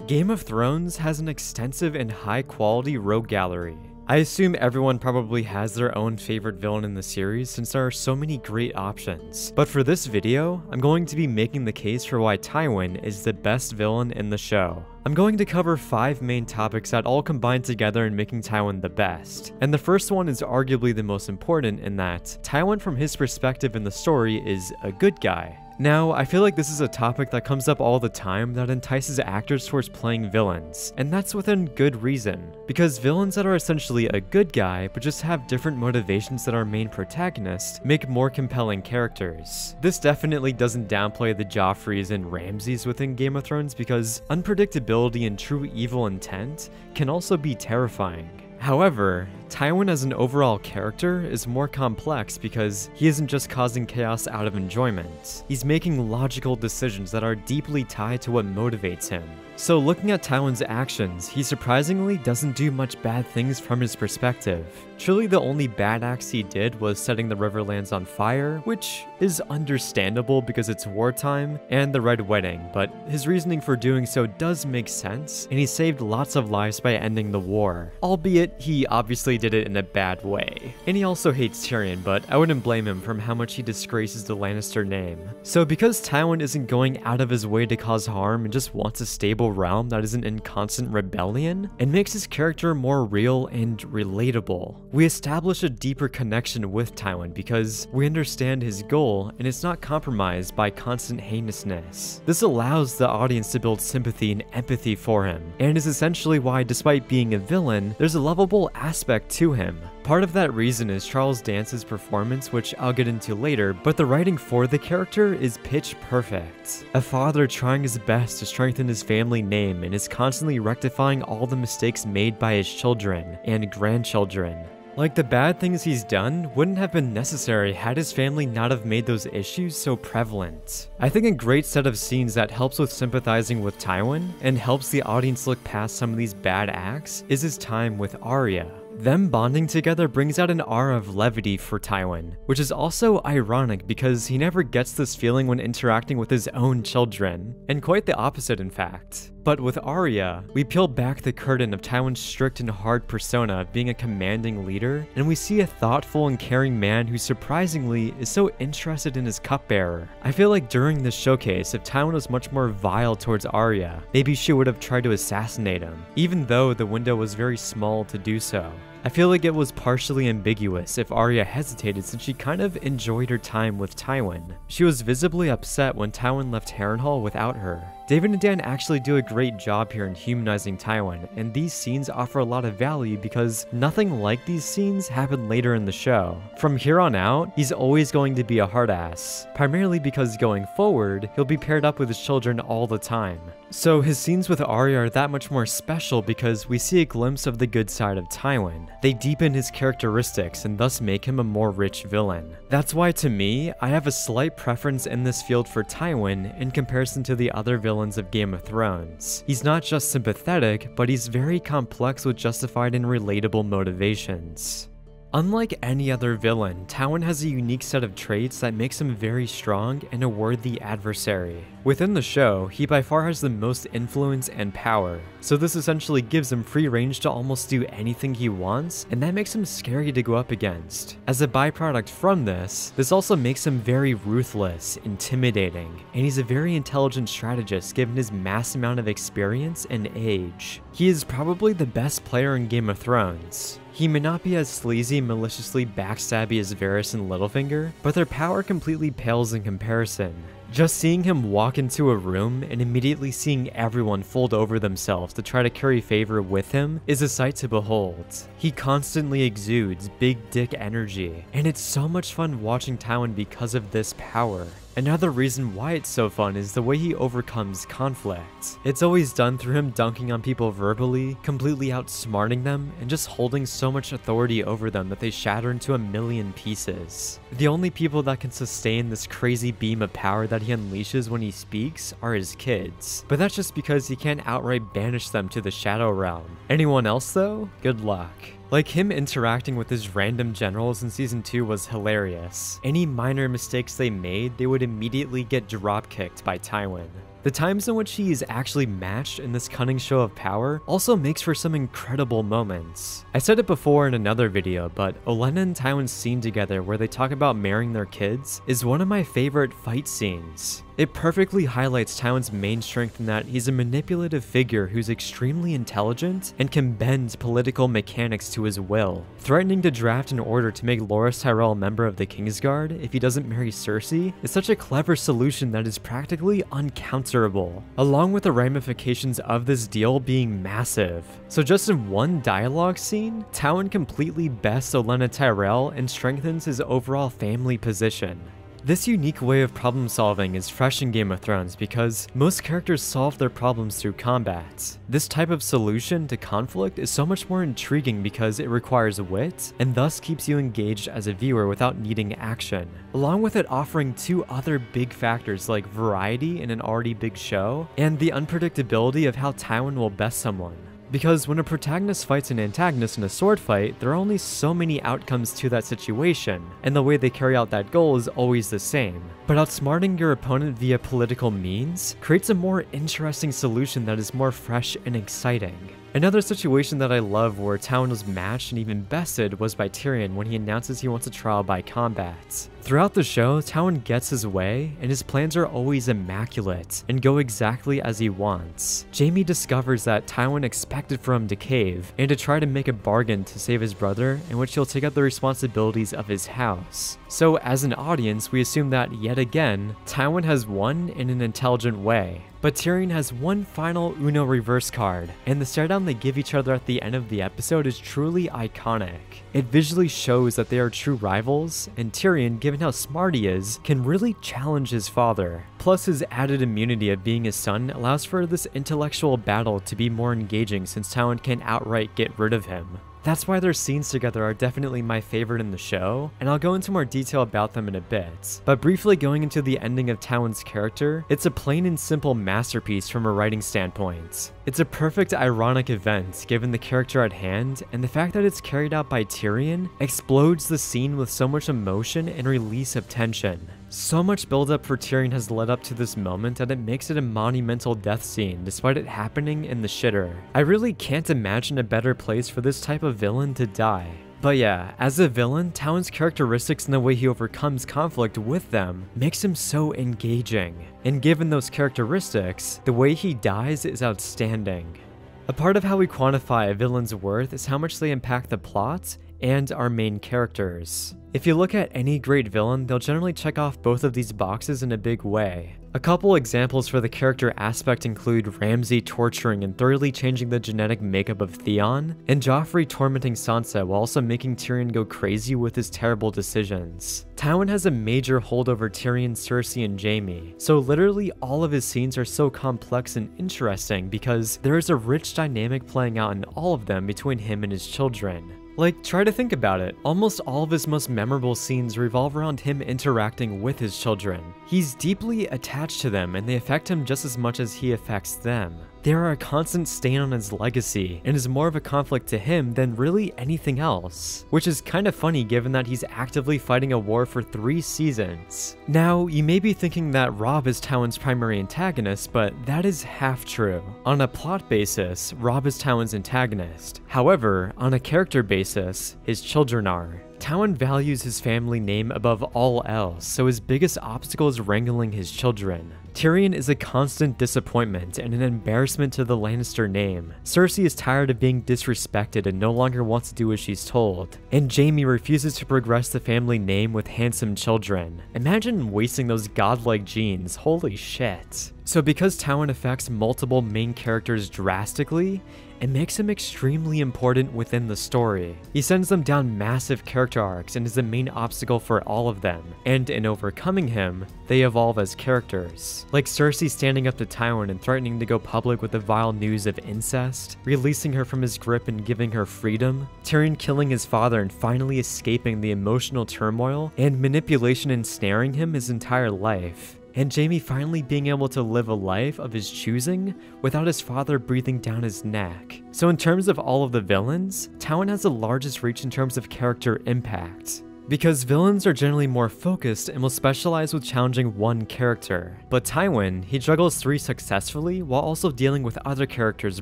Game of Thrones has an extensive and high-quality rogue gallery. I assume everyone probably has their own favorite villain in the series since there are so many great options. But for this video, I'm going to be making the case for why Tywin is the best villain in the show. I'm going to cover 5 main topics that all combine together in making Tywin the best. And the first one is arguably the most important in that Tywin from his perspective in the story is a good guy. Now, I feel like this is a topic that comes up all the time that entices actors towards playing villains, and that's within good reason. Because villains that are essentially a good guy but just have different motivations than our main protagonist make more compelling characters. This definitely doesn't downplay the Joffreys and Ramseys within Game of Thrones because unpredictability and true evil intent can also be terrifying. However, Tywin as an overall character is more complex because he isn't just causing chaos out of enjoyment. He's making logical decisions that are deeply tied to what motivates him. So looking at Tywin's actions, he surprisingly doesn't do much bad things from his perspective. Truly the only bad acts he did was setting the Riverlands on fire, which is understandable because it's wartime, and the Red Wedding, but his reasoning for doing so does make sense, and he saved lots of lives by ending the war. Albeit, he obviously did it in a bad way. And he also hates Tyrion, but I wouldn't blame him from how much he disgraces the Lannister name. So because Tywin isn't going out of his way to cause harm and just wants a stable realm that isn't in constant rebellion, it makes his character more real and relatable. We establish a deeper connection with Tywin because we understand his goal and it's not compromised by constant heinousness. This allows the audience to build sympathy and empathy for him, and is essentially why, despite being a villain, there's a lovable aspect to him. Part of that reason is Charles Dance's performance, which I'll get into later, but the writing for the character is pitch perfect. A father trying his best to strengthen his family name and is constantly rectifying all the mistakes made by his children and grandchildren. Like, the bad things he's done wouldn't have been necessary had his family not have made those issues so prevalent. I think a great set of scenes that helps with sympathizing with Tywin and helps the audience look past some of these bad acts is his time with Arya. Them bonding together brings out an aura of levity for Tywin, which is also ironic because he never gets this feeling when interacting with his own children, and quite the opposite in fact. But with Arya, we peel back the curtain of Tywin's strict and hard persona of being a commanding leader, and we see a thoughtful and caring man who surprisingly is so interested in his cupbearer. I feel like during this showcase, if Tywin was much more vile towards Arya, maybe she would have tried to assassinate him, even though the window was very small to do so. I feel like it was partially ambiguous if Arya hesitated since she kind of enjoyed her time with Tywin. She was visibly upset when Tywin left Harrenhal without her. David and Dan actually do a great job here in humanizing Tywin, and these scenes offer a lot of value because nothing like these scenes happen later in the show. From here on out, he's always going to be a hard ass, primarily because going forward, he'll be paired up with his children all the time. So his scenes with Arya are that much more special because we see a glimpse of the good side of Tywin. They deepen his characteristics and thus make him a more rich villain. That's why to me, I have a slight preference in this field for Tywin in comparison to the other villains of Game of Thrones. He's not just sympathetic, but he's very complex with justified and relatable motivations. Unlike any other villain, Tywin has a unique set of traits that makes him very strong and a worthy adversary. Within the show, he by far has the most influence and power, so this essentially gives him free range to almost do anything he wants, and that makes him scary to go up against. As a byproduct from this also makes him very ruthless, intimidating, and he's a very intelligent strategist given his mass amount of experience and age. He is probably the best player in Game of Thrones. He may not be as sleazy, maliciously backstabby as Varys and Littlefinger, but their power completely pales in comparison. Just seeing him walk into a room and immediately seeing everyone fold over themselves to try to curry favor with him is a sight to behold. He constantly exudes big dick energy, and it's so much fun watching Tywin because of this power. Another reason why it's so fun is the way he overcomes conflict. It's always done through him dunking on people verbally, completely outsmarting them, and just holding so much authority over them that they shatter into a million pieces. The only people that can sustain this crazy beam of power that he unleashes when he speaks are his kids, but that's just because he can't outright banish them to the Shadow Realm. Anyone else though? Good luck. Like, him interacting with his random generals in Season 2 was hilarious. Any minor mistakes they made, they would immediately get drop-kicked by Tywin. The times in which he is actually matched in this cunning show of power also makes for some incredible moments. I said it before in another video, but Olenna and Tywin's scene together where they talk about marrying their kids is one of my favorite fight scenes. It perfectly highlights Tywin's main strength in that he's a manipulative figure who's extremely intelligent and can bend political mechanics to his will. Threatening to draft an order to make Loras Tyrell a member of the Kingsguard if he doesn't marry Cersei is such a clever solution that is practically uncounterable, along with the ramifications of this deal being massive. So just in one dialogue scene, Tywin completely bests Olenna Tyrell and strengthens his overall family position. This unique way of problem solving is fresh in Game of Thrones because most characters solve their problems through combat. This type of solution to conflict is so much more intriguing because it requires wit and thus keeps you engaged as a viewer without needing action. Along with it offering two other big factors like variety in an already big show and the unpredictability of how Tywin will best someone. Because when a protagonist fights an antagonist in a sword fight, there are only so many outcomes to that situation, and the way they carry out that goal is always the same. But outsmarting your opponent via political means creates a more interesting solution that is more fresh and exciting. Another situation that I love where Tywin was matched and even bested was by Tyrion when he announces he wants a trial by combat. Throughout the show, Tywin gets his way, and his plans are always immaculate and go exactly as he wants. Jaime discovers that Tywin expected for him to cave and to try to make a bargain to save his brother in which he'll take up the responsibilities of his house. So as an audience, we assume that yet again, Tywin has won in an intelligent way. But Tyrion has one final Uno reverse card, and the staredown they give each other at the end of the episode is truly iconic. It visually shows that they are true rivals, and Tyrion, given how smart he is, can really challenge his father. Plus, his added immunity of being his son allows for this intellectual battle to be more engaging since Tywin can't outright get rid of him. That's why their scenes together are definitely my favorite in the show, and I'll go into more detail about them in a bit. But briefly going into the ending of Tywin's character, it's a plain and simple masterpiece from a writing standpoint. It's a perfect ironic event given the character at hand, and the fact that it's carried out by Tyrion explodes the scene with so much emotion and release of tension. So much buildup for Tyrion has led up to this moment that it makes it a monumental death scene despite it happening in the shitter. I really can't imagine a better place for this type of villain to die. But yeah, as a villain, Tywin's characteristics and the way he overcomes conflict with them makes him so engaging. And given those characteristics, the way he dies is outstanding. A part of how we quantify a villain's worth is how much they impact the plot and our main characters. If you look at any great villain, they'll generally check off both of these boxes in a big way. A couple examples for the character aspect include Ramsey torturing and thoroughly changing the genetic makeup of Theon, and Joffrey tormenting Sansa while also making Tyrion go crazy with his terrible decisions. Tywin has a major hold over Tyrion, Cersei, and Jaime, so literally all of his scenes are so complex and interesting because there is a rich dynamic playing out in all of them between him and his children. Like, try to think about it. Almost all of his most memorable scenes revolve around him interacting with his children. He's deeply attached to them and they affect him just as much as he affects them. They are a constant stain on his legacy and is more of a conflict to him than really anything else. Which is kind of funny given that he's actively fighting a war for 3 seasons. Now, you may be thinking that Robb is Tywin's primary antagonist, but that is half true. On a plot basis, Robb is Tywin's antagonist. However, on a character basis, his children are. Tywin values his family name above all else, so his biggest obstacle is wrangling his children. Tyrion is a constant disappointment and an embarrassment to the Lannister name. Cersei is tired of being disrespected and no longer wants to do as she's told. And Jaime refuses to progress the family name with handsome children. Imagine wasting those godlike genes, holy shit. So because Tywin affects multiple main characters drastically, it makes him extremely important within the story. He sends them down massive character arcs and is the main obstacle for all of them, and in overcoming him, they evolve as characters. Like Cersei standing up to Tywin and threatening to go public with the vile news of incest, releasing her from his grip and giving her freedom, Tyrion killing his father and finally escaping the emotional turmoil and manipulation ensnaring him his entire life. And Jaime finally being able to live a life of his choosing without his father breathing down his neck. So in terms of all of the villains, Tywin has the largest reach in terms of character impact. because villains are generally more focused and will specialize with challenging one character. But Tywin, he juggles 3 successfully while also dealing with other characters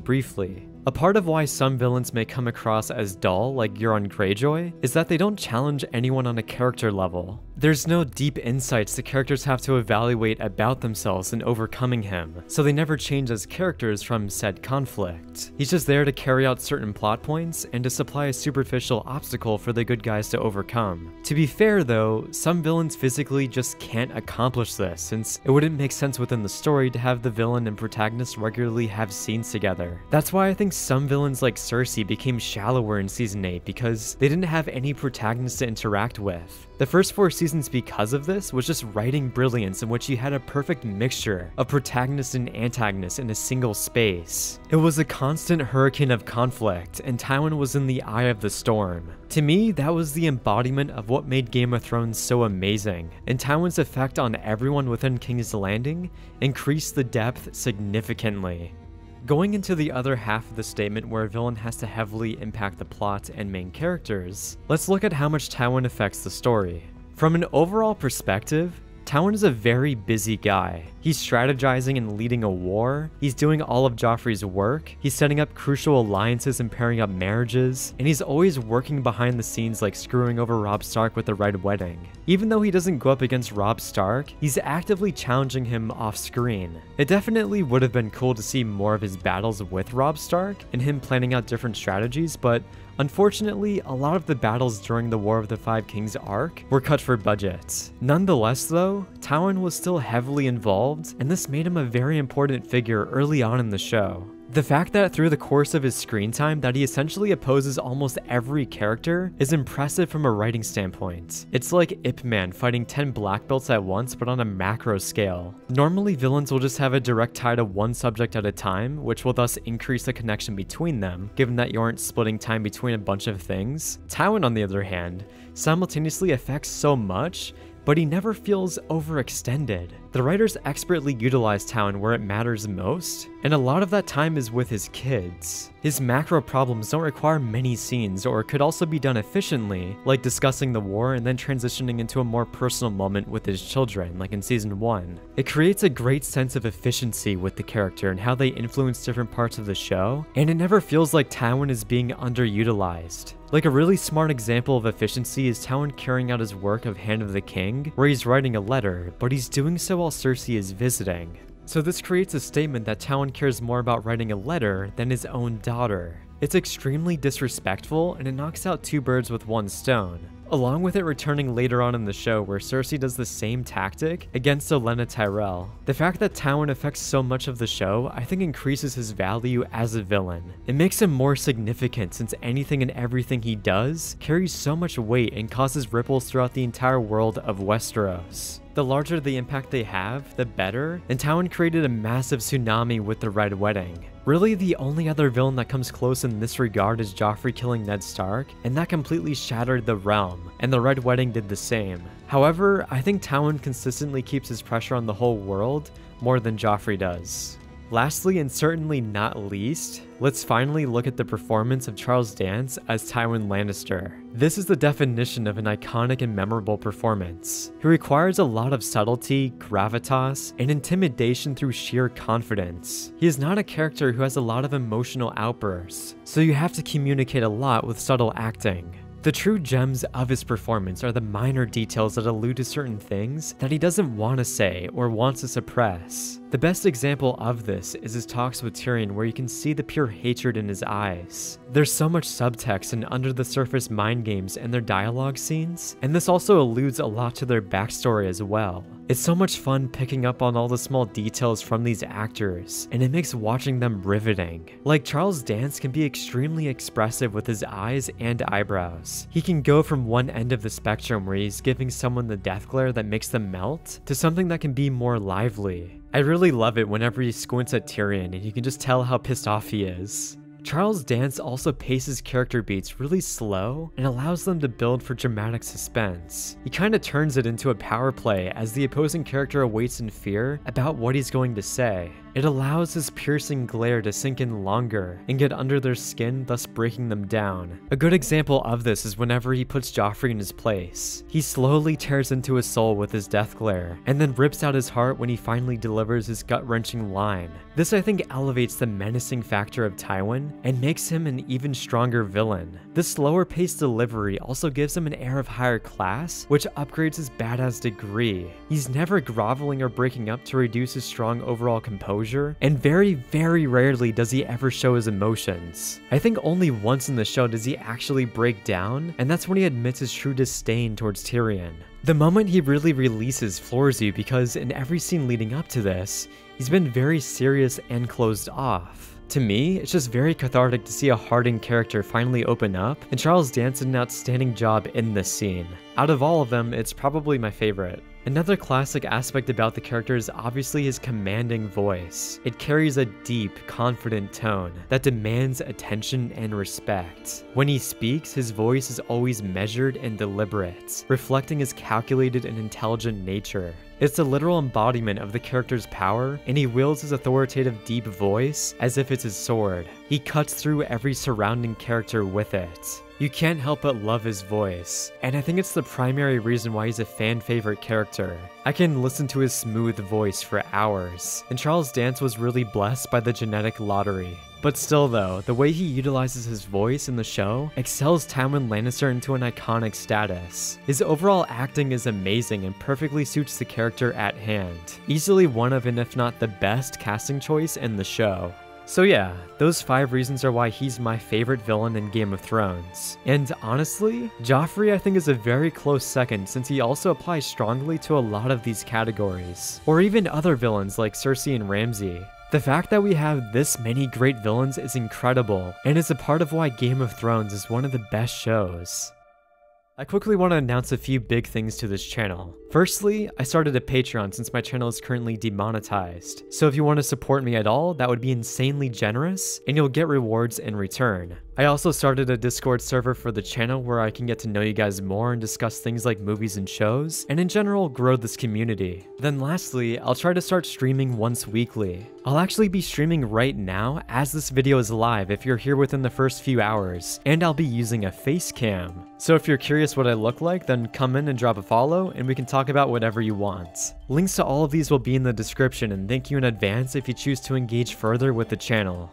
briefly. A part of why some villains may come across as dull, like Euron Greyjoy, is that they don't challenge anyone on a character level. There's no deep insights the characters have to evaluate about themselves in overcoming him, so they never change as characters from said conflict. He's just there to carry out certain plot points and to supply a superficial obstacle for the good guys to overcome. To be fair though, some villains physically just can't accomplish this, since it wouldn't make sense within the story to have the villain and protagonist regularly have scenes together. That's why I think some villains like Cersei became shallower in Season 8 because they didn't have any protagonist to interact with. The first 4 seasons because of this was just writing brilliance in which you had a perfect mixture of protagonist and antagonist in a single space. It was a constant hurricane of conflict, and Tywin was in the eye of the storm. To me, that was the embodiment of what made Game of Thrones so amazing, and Tywin's effect on everyone within King's Landing increased the depth significantly. Going into the other half of the statement where a villain has to heavily impact the plot and main characters, let's look at how much Tywin affects the story. From an overall perspective, Tywin is a very busy guy. He's strategizing and leading a war, he's doing all of Joffrey's work, he's setting up crucial alliances and pairing up marriages, and he's always working behind the scenes like screwing over Robb Stark with the Red Wedding. Even though he doesn't go up against Robb Stark, he's actively challenging him off screen. It definitely would have been cool to see more of his battles with Robb Stark and him planning out different strategies, but unfortunately, a lot of the battles during the War of the Five Kings arc were cut for budget. Nonetheless though, Tywin was still heavily involved, and this made him a very important figure early on in the show. The fact that through the course of his screen time that he essentially opposes almost every character is impressive from a writing standpoint. It's like Ip Man fighting 10 black belts at once but on a macro scale. Normally villains will just have a direct tie to one subject at a time, which will thus increase the connection between them, given that you aren't splitting time between a bunch of things. Tywin, on the other hand, simultaneously affects so much, but he never feels overextended. The writers expertly utilize Tywin where it matters most, and a lot of that time is with his kids. His macro problems don't require many scenes, or could also be done efficiently, like discussing the war and then transitioning into a more personal moment with his children, like in Season 1. It creates a great sense of efficiency with the character and how they influence different parts of the show, and it never feels like Tywin is being underutilized. Like a really smart example of efficiency is Tywin carrying out his work of Hand of the King, where he's writing a letter, but he's doing so while Cersei is visiting. So this creates a statement that Tywin cares more about writing a letter than his own daughter. It's extremely disrespectful, and it knocks out 2 birds with 1 stone. Along with it returning later on in the show where Cersei does the same tactic against Olenna Tyrell. The fact that Tywin affects so much of the show I think increases his value as a villain. It makes him more significant since anything and everything he does carries so much weight and causes ripples throughout the entire world of Westeros. The larger the impact they have, the better, and Tywin created a massive tsunami with the Red Wedding. Really, the only other villain that comes close in this regard is Joffrey killing Ned Stark, and that completely shattered the realm, and the Red Wedding did the same. However, I think Tywin consistently keeps his pressure on the whole world more than Joffrey does. Lastly, and certainly not least, let's finally look at the performance of Charles Dance as Tywin Lannister. This is the definition of an iconic and memorable performance. He requires a lot of subtlety, gravitas, and intimidation through sheer confidence. He is not a character who has a lot of emotional outbursts, so you have to communicate a lot with subtle acting. The true gems of his performance are the minor details that allude to certain things that he doesn't want to say or wants to suppress. The best example of this is his talks with Tyrion, where you can see the pure hatred in his eyes. There's so much subtext and under the surface mind games in their dialogue scenes, and this also alludes a lot to their backstory as well. It's so much fun picking up on all the small details from these actors, and it makes watching them riveting. Like, Charles Dance can be extremely expressive with his eyes and eyebrows. He can go from one end of the spectrum where he's giving someone the death glare that makes them melt, to something that can be more lively. I really love it whenever he squints at Tyrion and you can just tell how pissed off he is. Charles Dance also paces character beats really slow and allows them to build for dramatic suspense. He kinda turns it into a power play as the opposing character awaits in fear about what he's going to say. It allows his piercing glare to sink in longer and get under their skin, thus breaking them down. A good example of this is whenever he puts Joffrey in his place. He slowly tears into his soul with his death glare, and then rips out his heart when he finally delivers his gut-wrenching line. This I think elevates the menacing factor of Tywin and makes him an even stronger villain. This slower paced delivery also gives him an air of higher class, which upgrades his badass degree. He's never groveling or breaking up to reduce his strong overall composure, and very, very rarely does he ever show his emotions. I think only once in the show does he actually break down, and that's when he admits his true disdain towards Tyrion. The moment he really releases floors you because in every scene leading up to this, he's been very serious and closed off. To me, it's just very cathartic to see a hardened character finally open up, and Charles Dance did an outstanding job in this scene. Out of all of them, it's probably my favorite. Another classic aspect about the character is obviously his commanding voice. It carries a deep, confident tone that demands attention and respect. When he speaks, his voice is always measured and deliberate, reflecting his calculated and intelligent nature. It's the literal embodiment of the character's power, and he wields his authoritative deep voice as if it's his sword. He cuts through every surrounding character with it. You can't help but love his voice, and I think it's the primary reason why he's a fan favorite character. I can listen to his smooth voice for hours, and Charles Dance was really blessed by the genetic lottery. But still though, the way he utilizes his voice in the show excels Tywin Lannister into an iconic status. His overall acting is amazing and perfectly suits the character at hand. Easily one of, and if not the best casting choice in the show. So yeah, those 5 reasons are why he's my favorite villain in Game of Thrones. And honestly, Joffrey I think is a very close second since he also applies strongly to a lot of these categories. Or even other villains like Cersei and Ramsey. The fact that we have this many great villains is incredible, and is a part of why Game of Thrones is one of the best shows. I quickly want to announce a few big things to this channel. Firstly, I started a Patreon since my channel is currently demonetized, so if you want to support me at all, that would be insanely generous, and you'll get rewards in return. I also started a Discord server for the channel where I can get to know you guys more and discuss things like movies and shows, and in general grow this community. Then lastly, I'll try to start streaming once weekly. I'll actually be streaming right now as this video is live if you're here within the first few hours, and I'll be using a face cam. So if you're curious what I look like, then come in and drop a follow and we can talk about whatever you want. Links to all of these will be in the description, and thank you in advance if you choose to engage further with the channel.